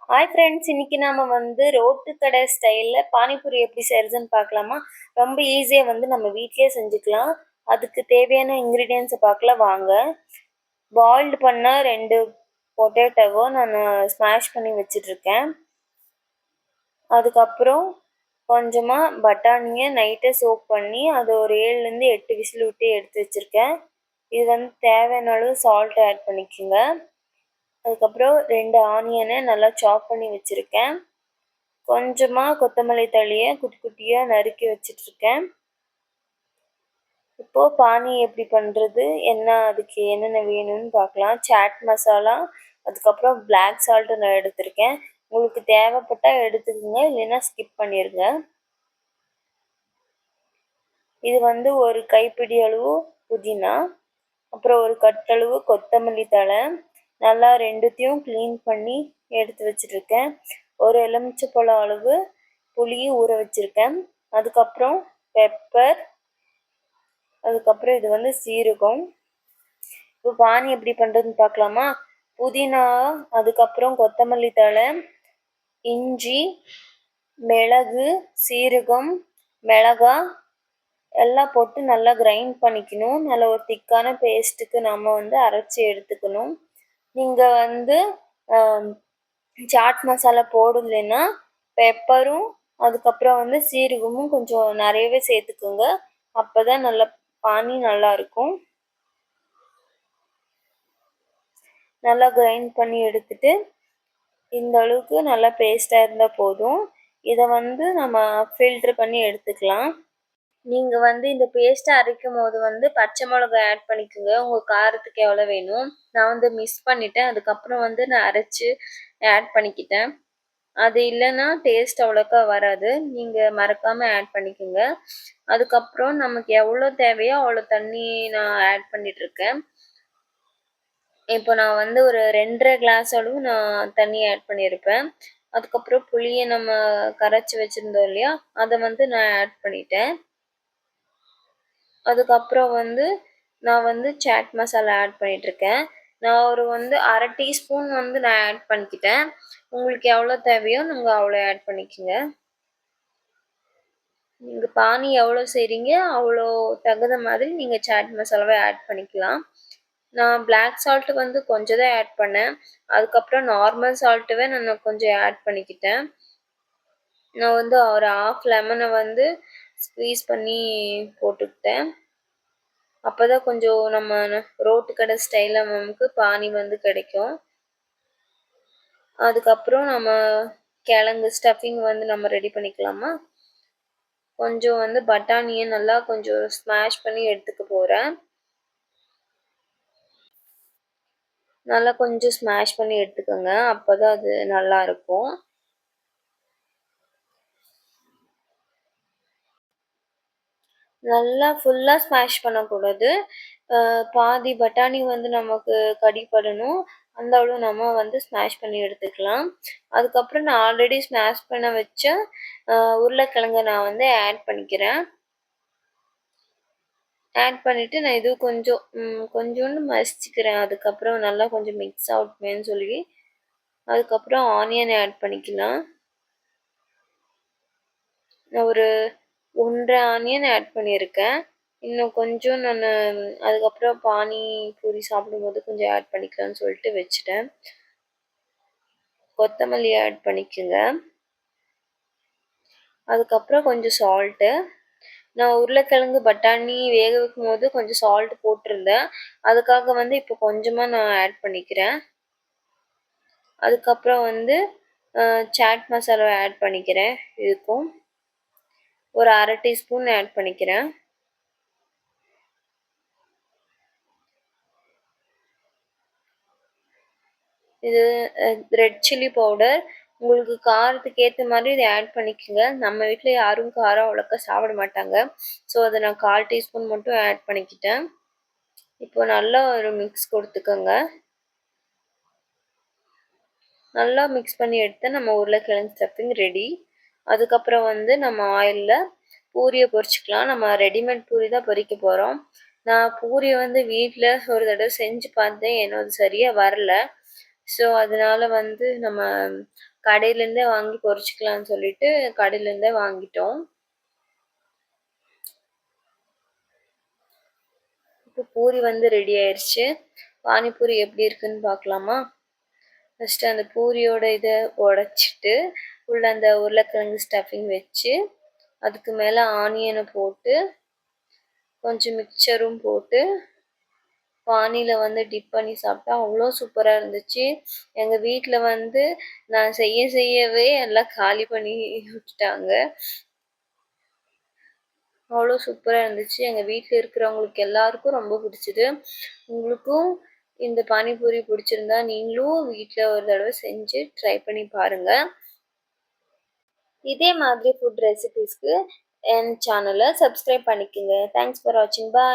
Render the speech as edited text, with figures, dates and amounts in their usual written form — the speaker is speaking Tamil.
ஹாய் ஃப்ரெண்ட்ஸ், இன்னைக்கு நாம ரோட்டு கடை ஸ்டைலில் பானிபூரி எப்படி செய்யறதுன்னு பார்க்கலாமா? ரொம்ப ஈஸியாக நம்ம வீட்லயே செஞ்சுக்கலாம். அதுக்கு தேவையான இன்க்ரீடியன்ஸை பார்க்கலாம் வாங்க. பாயில்டு பண்ண 2 பொட்டேட்டோவை நான் ஸ்மாஷ் பண்ணி வச்சிட்ருக்கேன். அதுக்கப்புறம் கொஞ்சமாக பட்டாணியை நைட்டை சோக் பண்ணி அதை ஒரு 7லேருந்து 8 விசில் விட்டு எடுத்து வச்சுருக்கேன். இது தேவையான அளவு சால்ட் ஆட் பண்ணிக்கோங்க. அதுக்கப்புறம் 2 ஆனியனை நல்லா சாப் பண்ணி வச்சுருக்கேன். கொஞ்சமாக கொத்தமல்லி தழையை குட்டி குட்டியாக நறுக்கி வச்சிட்ருக்கேன். இப்போது பானி எப்படி பண்ணுறது, அதுக்கு என்னென்ன வேணும்னு பார்க்கலாம். சாட் மசாலா, அதுக்கப்புறம் பிளாக் சால்ட்டு நான் எடுத்திருக்கேன். உங்களுக்கு தேவைப்பட்டால் எடுத்துக்கோங்க, இல்லைன்னா ஸ்கிப் பண்ணிடுங்க. இது ஒரு கைப்பிடி அளவு புதினா, அப்புறம் ஒரு கட்டளவு கொத்தமல்லி தழை, நல்லா ரெண்டுத்தையும் க்ளீன் பண்ணி எடுத்து வச்சிட்ருக்கேன். ஒரு எலுமிச்சைப்பழம் அளவு புளியை ஊற வச்சுருக்கேன். அதுக்கப்புறம் பெப்பர், அதுக்கப்புறம் இது சீரகம். இப்போ பானி எப்படி பண்ணுறதுன்னு பார்க்கலாமா? புதினா, அதுக்கப்புறம் கொத்தமல்லி தழை, இஞ்சி, மிளகு, சீரகம், மிளகாய் எல்லாம் போட்டு நல்லா கிரைண்ட் பண்ணிக்கணும். நல்ல ஒரு திக்கான பேஸ்ட்டுக்கு நம்ம அரைச்சி எடுத்துக்கணும். நீங்கள் சாட் மசாலா போடலைன்னா பெப்பரும் அதுக்கப்புறம் சீரகமும் கொஞ்சம் நிறையவே சேர்த்துக்குங்க. அப்போ தான் நல்லா பானி நல்லாயிருக்கும். நல்லா கிரைண்ட் பண்ணி எடுத்துட்டு இந்த அளவுக்கு நல்லா பேஸ்ட்டாக இருந்தால் போதும். இதை நம்ம ஃபில்ட்ரு பண்ணி எடுத்துக்கலாம். நீங்கள் இந்த பேஸ்ட்டை அரைக்கும் போது பச்சை மிளகாய் ஆட் பண்ணிக்கோங்க. உங்கள் காரத்துக்கு எவ்வளோ வேணும். நான் மிஸ் பண்ணிட்டேன். அதுக்கப்புறம் நான் அரைச்சி ஆட் பண்ணிக்கிட்டேன். அது இல்லைன்னா டேஸ்ட் அவ்வளோக்கா வராது. நீங்கள் மறக்காமல் ஆட் பண்ணிக்கோங்க. அதுக்கப்புறம் நமக்கு எவ்வளோ தேவையோ அவ்வளோ தண்ணி நான் ஆட் பண்ணிகிட்ருக்கேன். இப்போ நான் ஒரு 2.5 கிளாஸ் அளவு நான் தண்ணி ஆட் பண்ணியிருப்பேன். அதுக்கப்புறம் புளியை நம்ம கரைச்சி வச்சுருந்தோம் இல்லையா, அதை நான் ஆட் பண்ணிட்டேன். அதுக்கப்புறம் நான் சாட் மசாலா ஆட் பண்ணிகிட்ருக்கேன். நான் ஒரு 1/2 டீஸ்பூன் நான் ஆட் பண்ணிக்கிட்டேன். உங்களுக்கு எவ்வளோ தேவையோ நீங்கள் அவ்வளோ ஆட் பண்ணிக்கோங்க. நீங்கள் பானி எவ்வளோ செய்கிறீங்க அவ்வளோ தகுந்த மாதிரி நீங்கள் சாட் மசாலாவை ஆட் பண்ணிக்கலாம். நான் பிளாக் சால்ட்டு கொஞ்சம் தான் ஆட் பண்ணேன். அதுக்கப்புறம் நார்மல் சால்ட்டுவே நான் கொஞ்சம் ஆட் பண்ணிக்கிட்டேன். நான் ஒரு 1/2 லெமனை ஸ்க்வீஸ் பண்ணி போட்டுக்கிட்டேன். அப்போ தான் கொஞ்சம் நம்ம ரோட்டு கடை ஸ்டைலில் நமக்கு பானி கிடைக்கும். அதுக்கப்புறம் நம்ம கிழங்கு ஸ்டஃபிங் நம்ம ரெடி பண்ணிக்கலாமா? கொஞ்சம் பட்டாணியை நல்லா கொஞ்சம் ஸ்மாஷ் பண்ணி எடுத்துக்க போகிறேன். நல்லா கொஞ்சம் ஸ்மாஷ் பண்ணி எடுத்துக்கோங்க. அப்போ தான் அது நல்லாயிருக்கும். நல்லா ஃபுல்லாக ஸ்மாஷ் பண்ணக்கூடாது. பாதி பட்டாணி நமக்கு கடிப்படணும். அந்த அளவு நம்ம ஸ்மாஷ் பண்ணி எடுத்துக்கலாம். அதுக்கப்புறம் நான் ஆல்ரெடி ஸ்மாஷ் பண்ண வச்ச உருளைக்கிழங்கை நான் ஆட் பண்ணிக்கிறேன். ஆட் பண்ணிவிட்டு நான் இது கொஞ்சோண்டு மசிச்சுக்கிறேன். அதுக்கப்புறம் நல்லா கொஞ்சம் மிக்ஸ் ஆகட்டுமேன்னு சொல்லி அதுக்கப்புறம் ஆனியன் ஆட் பண்ணிக்கலாம். நான் ஒரு 1.5 ஆனியன் ஆட் பண்ணியிருக்கேன். இன்னும் கொஞ்சம் நான் அதுக்கப்புறம் பானி பூரி சாப்பிடும்போது கொஞ்சம் ஆட் பண்ணிக்கலாம்னு சொல்லிட்டு வச்சுட்டேன். கொத்தமல்லி ஆட் பண்ணிக்கோங்க. அதுக்கப்புறம் கொஞ்சம் சால்ட்டு. நான் உருளைக்கிழங்கு பட்டாணி வேக வைக்கும் போது கொஞ்சம் சால்ட் போட்டிருந்தேன். அதுக்காக இப்போ கொஞ்சமாக நான் ஆட் பண்ணிக்கிறேன். அதுக்கப்புறம் சாட் மசாலா ஆட் பண்ணிக்கிறேன். இதுக்கும் ஒரு 1/2 டீஸ்பூன் ஆட் பண்ணிக்கிறேன். இது ரெட் சில்லி பவுடர். உங்களுக்கு காரத்துக்கு ஏற்ற மாதிரி இதை ஆட் பண்ணிக்கோங்க. நம்ம வீட்டில் யாரும் காரம் அவ்வளோக்கா சாப்பிட மாட்டாங்க. ஸோ அதை நான் 1/4 டீஸ்பூன் மட்டும் ஆட் பண்ணிக்கிட்டேன். இப்போ நல்லா ஒரு மிக்ஸ் கொடுத்துக்கோங்க. நல்லா மிக்ஸ் பண்ணி எடுத்து நம்ம உருளைக்கிழங்கு ஸ்டஃபிங் ரெடி. அதுக்கப்புறம் நம்ம ஆயிலில் பூரியை பொரிச்சிக்கலாம். நம்ம ரெடிமேட் பூரி தான் பொரிக்க போகிறோம். நான் பூரியை வீட்டில் ஒரு தடவை செஞ்சு பார்த்தேன். என்னோட சரியாக வரல. ஸோ அதனால நம்ம கடையிலேருந்தே வாங்கி பொரிச்சுக்கலாம்னு சொல்லிட்டு கடையிலேருந்தே வாங்கிட்டோம். இப்போ பூரி வந்து ரெடி ஆயிடுச்சு. பானிபூரி எப்படி இருக்குன்னு பார்க்கலாமா? ஃபஸ்ட்டு அந்த பூரியோட இதை உடச்சிட்டு உள்ள அந்த உருளைக்கிழங்கு ஸ்டஃபிங் வச்சு அதுக்கு மேலே ஆனியனை போட்டு கொஞ்சம் மிக்சரும் போட்டு பானியில் வந்து டிப் பண்ணி சாப்பிட்டா அவ்வளோ சூப்பராக இருந்துச்சு. எங்கள் வீட்டில் வந்து நான் செய்யவே எல்லாம் காலி பண்ணி விட்டுட்டாங்க. அவ்வளோ சூப்பராக இருந்துச்சு. எங்கள் வீட்டில் இருக்கிறவங்களுக்கு எல்லாருக்கும் ரொம்ப பிடிச்சிது. உங்களுக்கும் இந்த பானிபூரி பிடிச்சிருந்தா நீங்களும் வீட்டில் ஒரு தடவை செஞ்சு ட்ரை பண்ணி பாருங்கள். இதே மாதிரி ஃபுட் ரெசிபீஸ்க்கு என் சேனலை சப்ஸ்கிரைப் பண்ணிக்கோங்க. தேங்க்ஸ் ஃபார் வாட்சிங். பாய்.